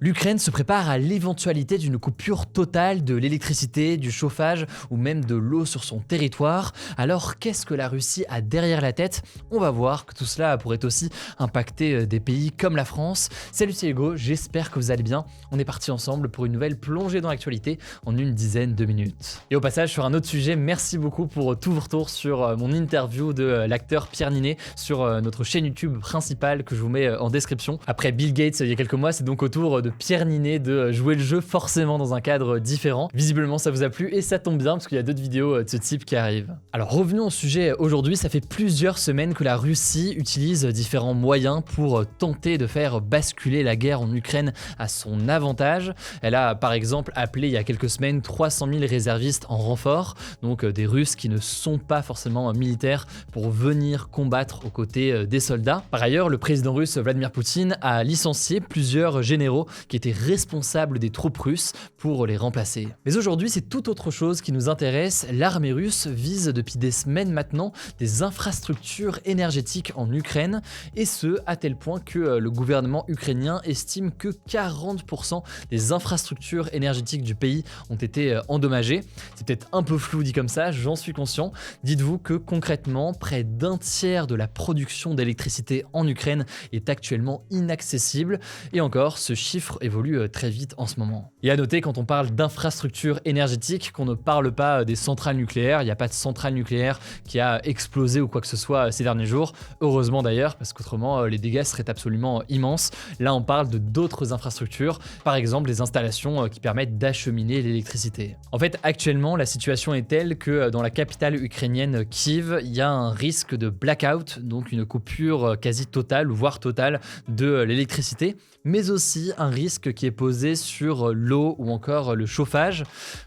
L'Ukraine se prépare à l'éventualité d'une coupure totale de l'électricité, du chauffage ou même de l'eau sur son territoire. Alors qu'est-ce que la Russie a derrière la tête? On va voir que tout cela pourrait aussi impacter des pays comme la France. Salut, c'est Hugo, j'espère que vous allez bien. On est parti ensemble pour une nouvelle plongée dans l'actualité en une dizaine de minutes. Et au passage, sur un autre sujet, merci beaucoup pour tous vos retours sur mon interview de l'acteur Pierre Niney sur notre chaîne YouTube principale que je vous mets en description. Après Bill Gates il y a quelques mois, c'est donc au tour de Pierre Niney de jouer le jeu forcément dans un cadre différent. Visiblement ça vous a plu et ça tombe bien parce qu'il y a d'autres vidéos de ce type qui arrivent. Alors revenons au sujet aujourd'hui, ça fait plusieurs semaines que la Russie utilise différents moyens pour tenter de faire basculer la guerre en Ukraine à son avantage. Elle a par exemple appelé il y a quelques semaines 300 000 réservistes en renfort, donc des Russes qui ne sont pas forcément militaires pour venir combattre aux côtés des soldats. Par ailleurs, le président russe Vladimir Poutine a licencié plusieurs généraux qui étaient responsables des troupes russes pour les remplacer. Mais aujourd'hui, c'est tout autre chose qui nous intéresse. L'armée russe vise depuis des semaines maintenant des infrastructures énergétiques en Ukraine, et ce, à tel point que le gouvernement ukrainien estime que 40% des infrastructures énergétiques du pays ont été endommagées. C'est peut-être un peu flou dit comme ça, j'en suis conscient. Dites-vous que concrètement, près d'un tiers de la production d'électricité en Ukraine est actuellement inaccessible, et encore, ce chiffre évolue très vite en ce moment. Et à noter, quand on parle d'infrastructures énergétiques, qu'on ne parle pas des centrales nucléaires. Il n'y a pas de centrale nucléaire qui a explosé ou quoi que ce soit ces derniers jours, heureusement d'ailleurs, parce qu'autrement les dégâts seraient absolument immenses. Là on parle de d'autres infrastructures, par exemple des installations qui permettent d'acheminer l'électricité. En fait, actuellement la situation est telle que dans la capitale ukrainienne Kiev, il y a un risque de blackout, donc une coupure quasi totale ou voire totale de l'électricité, mais aussi un risque qui est posé sur l'eau ou encore le chauffage.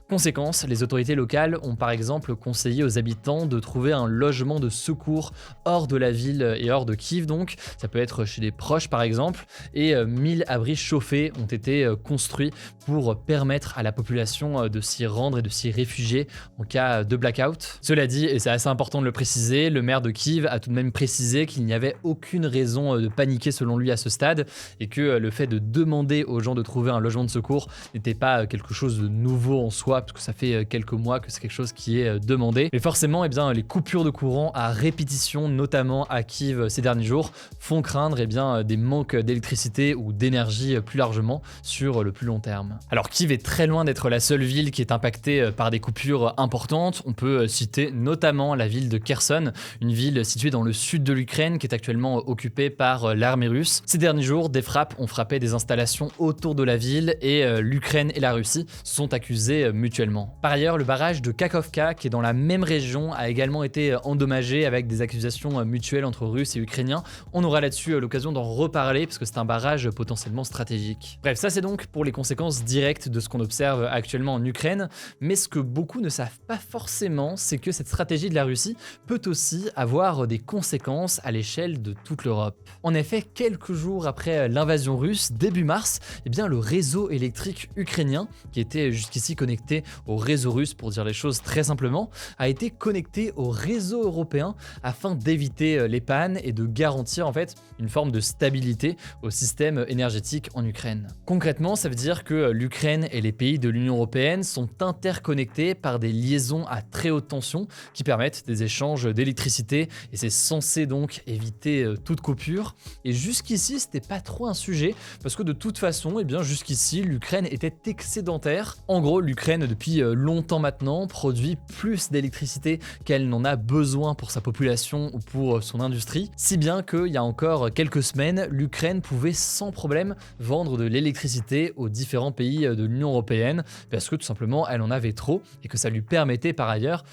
Conséquence, les autorités locales ont par exemple conseillé aux habitants de trouver un logement de secours hors de la ville et hors de Kiev, donc ça peut être chez des proches par exemple, et 1000 abris chauffés ont été construits pour permettre à la population de s'y rendre et de s'y réfugier en cas de blackout. Cela dit, et c'est assez important de le préciser, le maire de Kiev a tout de même précisé qu'il n'y avait aucune raison de paniquer selon lui à ce stade, et que le fait de demander aux gens de trouver un logement de secours n'était pas quelque chose de nouveau en soi, parce que ça fait quelques mois que c'est quelque chose qui est demandé. Mais forcément, les coupures de courant à répétition, notamment à Kiev ces derniers jours, font craindre des manques d'électricité ou d'énergie plus largement sur le plus long terme. Alors Kiev est très loin d'être la seule ville qui est impactée par des coupures importantes. On peut citer notamment la ville de Kherson, une ville située dans le sud de l'Ukraine qui est actuellement occupée par l'armée russe. Ces derniers jours, des frappes ont frappé des installations autour de la ville et l'Ukraine et la Russie sont accusées mutuellement. Par ailleurs, le barrage de Kakhovka, qui est dans la même région, a également été endommagé avec des accusations mutuelles entre Russes et Ukrainiens. On aura là-dessus l'occasion d'en reparler parce que c'est un barrage potentiellement stratégique. Bref, ça c'est donc pour les conséquences directes de ce qu'on observe actuellement en Ukraine, mais ce que beaucoup ne savent pas forcément, c'est que cette stratégie de la Russie peut aussi avoir des conséquences à l'échelle de toute l'Europe. En effet, quelques jours après l'invasion russe, début mars, le réseau électrique ukrainien, qui était jusqu'ici connecté au réseau russe pour dire les choses très simplement, a été connecté au réseau européen afin d'éviter les pannes et de garantir en fait une forme de stabilité au système énergétique en Ukraine. Concrètement, ça veut dire que l'Ukraine et les pays de l'Union européenne sont interconnectés par des liaisons à très haute tension qui permettent des échanges d'électricité, et c'est censé donc éviter toute coupure. Et jusqu'ici, c'était pas trop un sujet parce que de toute façon, jusqu'ici, l'Ukraine était excédentaire. En gros, l'Ukraine, depuis longtemps maintenant, produit plus d'électricité qu'elle n'en a besoin pour sa population ou pour son industrie, si bien qu'il y a encore quelques semaines, l'Ukraine pouvait sans problème vendre de l'électricité aux différents pays de l'Union européenne parce que tout simplement, elle en avait trop et que ça lui permettait par ailleurs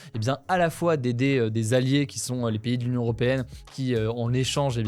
à la fois d'aider des alliés qui sont les pays de l'Union européenne qui en échange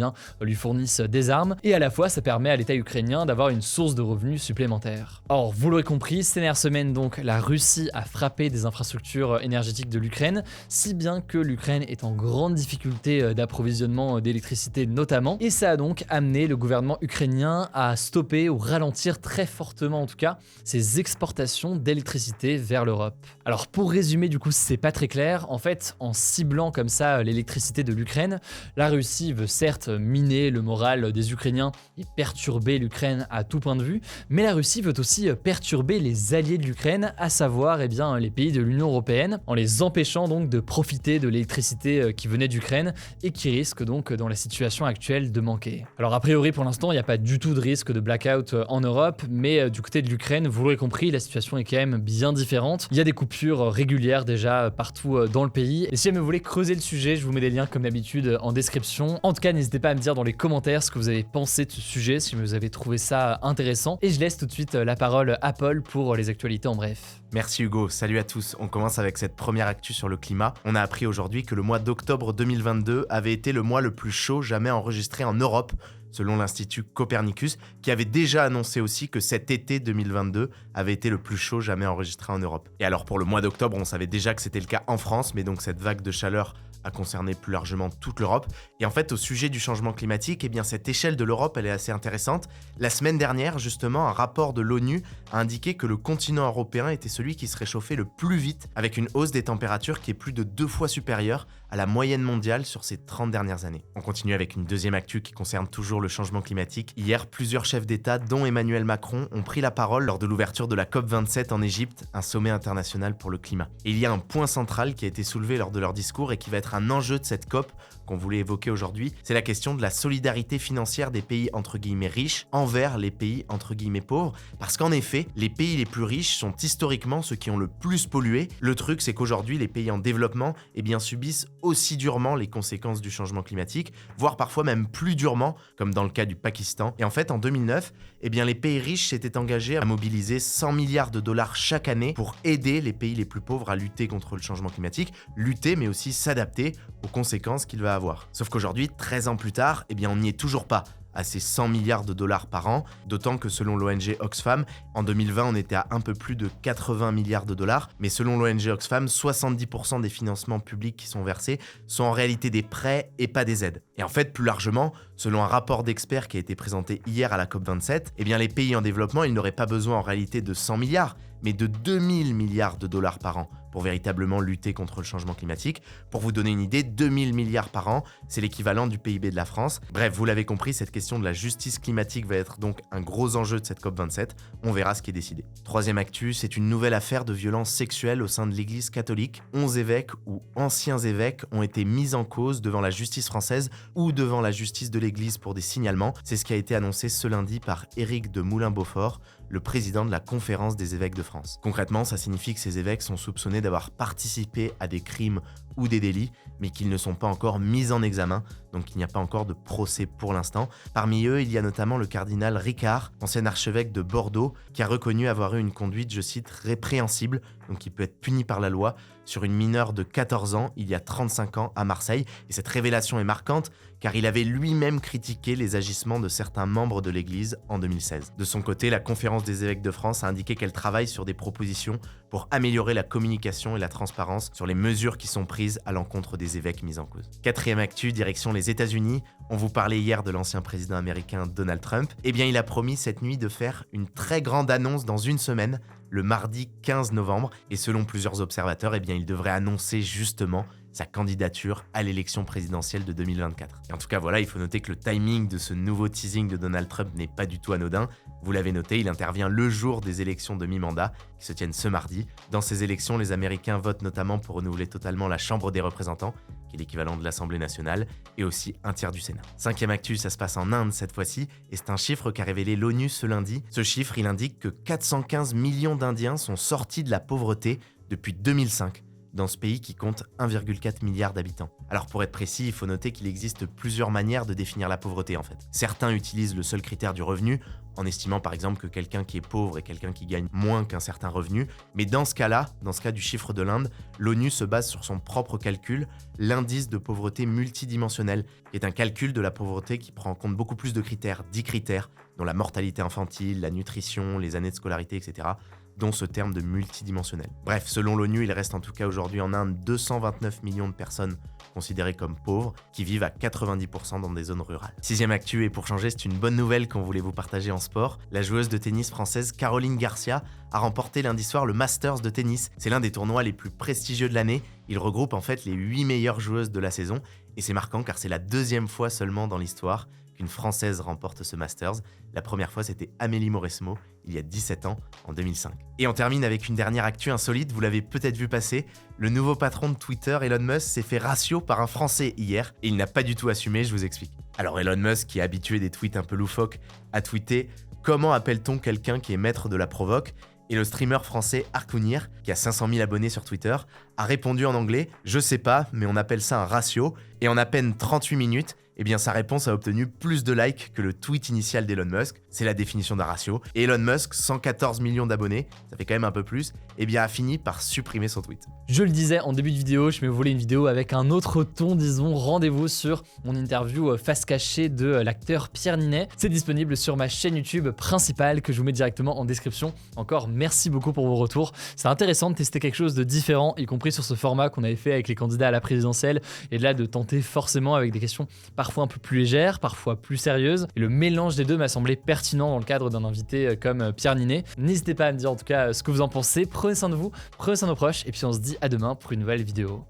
lui fournissent des armes, et à la fois ça permet à l'État ukrainien d'avoir une source de revenus supplémentaire. Or, vous l'aurez compris, ces dernières semaines donc, la Russie a frappé des infrastructures énergétiques de l'Ukraine, si bien que l'Ukraine est en grande difficulté d'approvisionnement d'électricité notamment, et ça a donc amené le gouvernement ukrainien à stopper ou ralentir très fortement en tout cas ses exportations d'électricité vers l'Europe. Alors pour résumer du coup, c'est pas très clair, en fait en ciblant comme ça l'électricité de l'Ukraine, la Russie veut certes miner le moral des Ukrainiens et perturber l'Ukraine à tout point de vue, mais la Russie veut aussi perturber les alliés de l'Ukraine, à savoir les pays de l'Union européenne, en les empêchant donc de profiter de l'électricité qui venait d'Ukraine et qui risque donc dans la situation actuelle de manquer. Alors a priori pour l'instant il n'y a pas du tout de risque de blackout en Europe, mais du côté de l'Ukraine, vous l'aurez compris, la situation est quand même bien différente. Il y a des coupures régulières déjà partout dans le pays. Et si jamais vous voulez creuser le sujet, je vous mets des liens comme d'habitude en description. En tout cas, n'hésitez pas à me dire dans les commentaires ce que vous avez pensé de ce sujet, si vous avez trouvé ça intéressant. Et je laisse tout de suite la parole à Paul pour les actualités en bref. Merci Hugo, salut à tous. On commence avec cette première actu sur le climat. On a appris aujourd'hui que le mois d'octobre 2022 avait été le mois le plus chaud jamais enregistré en Europe, selon l'Institut Copernicus, qui avait déjà annoncé aussi que cet été 2022 avait été le plus chaud jamais enregistré en Europe. Et alors pour le mois d'octobre, on savait déjà que c'était le cas en France, mais donc cette vague de chaleur a concerné plus largement toute l'Europe. Et en fait, au sujet du changement climatique, cette échelle de l'Europe, elle est assez intéressante. La semaine dernière, justement, un rapport de l'ONU a indiqué que le continent européen était celui qui se réchauffait le plus vite, avec une hausse des températures qui est plus de 2 fois supérieure à la moyenne mondiale sur ces 30 dernières années. On continue avec une deuxième actu qui concerne toujours le changement climatique. Hier, plusieurs chefs d'État, dont Emmanuel Macron, ont pris la parole lors de l'ouverture de la COP27 en Égypte, un sommet international pour le climat. Et il y a un point central qui a été soulevé lors de leur discours et qui va être un enjeu de cette COP qu'on voulait évoquer aujourd'hui, c'est la question de la solidarité financière des pays entre guillemets riches envers les pays entre guillemets pauvres, parce qu'en effet, les pays les plus riches sont historiquement ceux qui ont le plus pollué. Le truc, c'est qu'aujourd'hui, les pays en développement subissent aussi durement les conséquences du changement climatique, voire parfois même plus durement, comme dans le cas du Pakistan. Et en fait, en 2009, les pays riches s'étaient engagés à mobiliser 100 milliards de dollars chaque année pour aider les pays les plus pauvres à lutter contre le changement climatique, lutter mais aussi s'adapter aux conséquences qu'il va avoir. Sauf qu'aujourd'hui, 13 ans plus tard, on n'y est toujours pas à ces 100 milliards de dollars par an, d'autant que selon l'ONG Oxfam, en 2020, on était à un peu plus de 80 milliards de dollars, mais selon l'ONG Oxfam, 70% des financements publics qui sont versés sont en réalité des prêts et pas des aides. Et en fait, plus largement, selon un rapport d'experts qui a été présenté hier à la COP27, les pays en développement, ils n'auraient pas besoin en réalité de 100 milliards, mais de 2000 milliards de dollars par an pour véritablement lutter contre le changement climatique. Pour vous donner une idée, 2000 milliards par an, c'est l'équivalent du PIB de la France. Bref, vous l'avez compris, cette question de la justice climatique va être donc un gros enjeu de cette COP27. On verra ce qui est décidé. Troisième actu, c'est une nouvelle affaire de violence sexuelle au sein de l'Église catholique. 11 évêques ou anciens évêques ont été mis en cause devant la justice française ou devant la justice de l'Église pour des signalements. C'est ce qui a été annoncé ce lundi par Éric de Moulin-Beaufort, le président de la Conférence des évêques de France. Concrètement, ça signifie que ces évêques sont soupçonnés d'avoir participé à des crimes ou des délits, mais qu'ils ne sont pas encore mis en examen, donc il n'y a pas encore de procès pour l'instant. Parmi eux, il y a notamment le cardinal Ricard, ancien archevêque de Bordeaux, qui a reconnu avoir eu une conduite, je cite, répréhensible, donc qui peut être puni par la loi, sur une mineure de 14 ans, il y a 35 ans, à Marseille. Et cette révélation est marquante, car il avait lui-même critiqué les agissements de certains membres de l'Église en 2016. De son côté, la Conférence des évêques de France a indiqué qu'elle travaille sur des propositions pour améliorer la communication et la transparence sur les mesures qui sont prises à l'encontre des évêques mis en cause. Quatrième actu, direction les États-Unis. On vous parlait hier de l'ancien président américain Donald Trump. Il a promis cette nuit de faire une très grande annonce dans une semaine, le mardi 15 novembre. Et selon plusieurs observateurs, il devrait annoncer justement sa candidature à l'élection présidentielle de 2024. Et en tout cas, voilà, il faut noter que le timing de ce nouveau teasing de Donald Trump n'est pas du tout anodin. Vous l'avez noté, il intervient le jour des élections de mi-mandat qui se tiennent ce mardi. Dans ces élections, les Américains votent notamment pour renouveler totalement la Chambre des représentants, qui est l'équivalent de l'Assemblée nationale, et aussi un tiers du Sénat. Cinquième actu, ça se passe en Inde cette fois-ci, et c'est un chiffre qu'a révélé l'ONU ce lundi. Ce chiffre, il indique que 415 millions d'Indiens sont sortis de la pauvreté depuis 2005. Dans ce pays qui compte 1,4 milliard d'habitants. Alors pour être précis, il faut noter qu'il existe plusieurs manières de définir la pauvreté en fait. Certains utilisent le seul critère du revenu, en estimant par exemple que quelqu'un qui est pauvre est quelqu'un qui gagne moins qu'un certain revenu, mais dans ce cas-là, dans ce cas du chiffre de l'Inde, l'ONU se base sur son propre calcul, l'indice de pauvreté multidimensionnel, qui est un calcul de la pauvreté qui prend en compte beaucoup plus de critères, 10 critères, dont la mortalité infantile, la nutrition, les années de scolarité, etc., dont ce terme de multidimensionnel. Bref, selon l'ONU, il reste en tout cas aujourd'hui en Inde 229 millions de personnes considérées comme pauvres, qui vivent à 90% dans des zones rurales. Sixième actu, et pour changer, c'est une bonne nouvelle qu'on voulait vous partager en sport. La joueuse de tennis française Caroline Garcia a remporté lundi soir le Masters de tennis. C'est l'un des tournois les plus prestigieux de l'année. Il regroupe en fait les 8 meilleures joueuses de la saison, et c'est marquant car c'est la deuxième fois seulement dans l'histoire qu'une Française remporte ce Masters. La première fois, c'était Amélie Mauresmo, il y a 17 ans, en 2005. Et on termine avec une dernière actu insolite, vous l'avez peut-être vu passer. Le nouveau patron de Twitter, Elon Musk, s'est fait ratio par un Français hier, et il n'a pas du tout assumé, je vous explique. Alors Elon Musk, qui est habitué des tweets un peu loufoques, a tweeté « Comment appelle-t-on quelqu'un qui est maître de la provoque ?» Et le streamer français Arcounir, qui a 500 000 abonnés sur Twitter, a répondu en anglais « Je sais pas, mais on appelle ça un ratio ». Et en à peine 38 minutes, eh bien sa réponse a obtenu plus de likes que le tweet initial d'Elon Musk. C'est la définition d'un ratio. Et Elon Musk, 114 millions d'abonnés, ça fait quand même un peu plus, eh bien a fini par supprimer son tweet. Je le disais en début de vidéo, je vais vous voler une vidéo avec un autre ton, disons. Rendez-vous sur mon interview face cachée de l'acteur Pierre Ninet. C'est disponible sur ma chaîne YouTube principale que je vous mets directement en description. Encore merci beaucoup pour vos retours. C'est intéressant de tester quelque chose de différent, y compris sur ce format qu'on avait fait avec les candidats à la présidentielle, et de là de tenter forcément avec des questions parfois un peu plus légères, parfois plus sérieuses. Et le mélange des deux m'a semblé pertinent dans le cadre d'un invité comme Pierre Ninet. N'hésitez pas à me dire en tout cas ce que vous en pensez. Prenez soin de vous, prenez soin de vos proches, et puis on se dit à demain pour une nouvelle vidéo.